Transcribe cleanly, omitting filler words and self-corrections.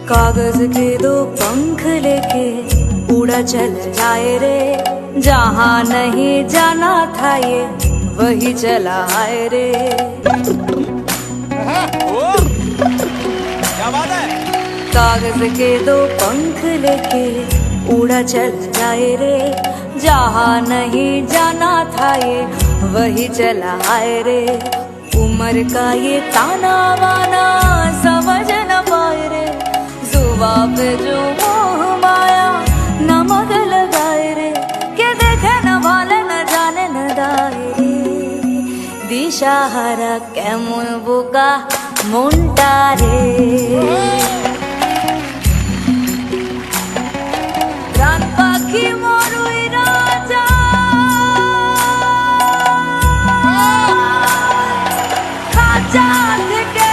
कागज के दो पंख लेके उड़ा चल जाए रे, जहाँ नहीं जाना था ये वही चला आए रे। क्या बात है? कागज के दो पंख लेके उड़ा चल जाए रे, जहाँ नहीं जाना था ये वही चला आए रे। उम्र का ये ताना वाना समझ न पाए रे, जुबा पे जो मोह माया नमक लगाए रे, के देखे न भाले न जाने न दाए रे। दिशाहारा কেমন বোকা মনটা রে, প্রাণ পাখি মরুই রাজা, খাঁচা থেকে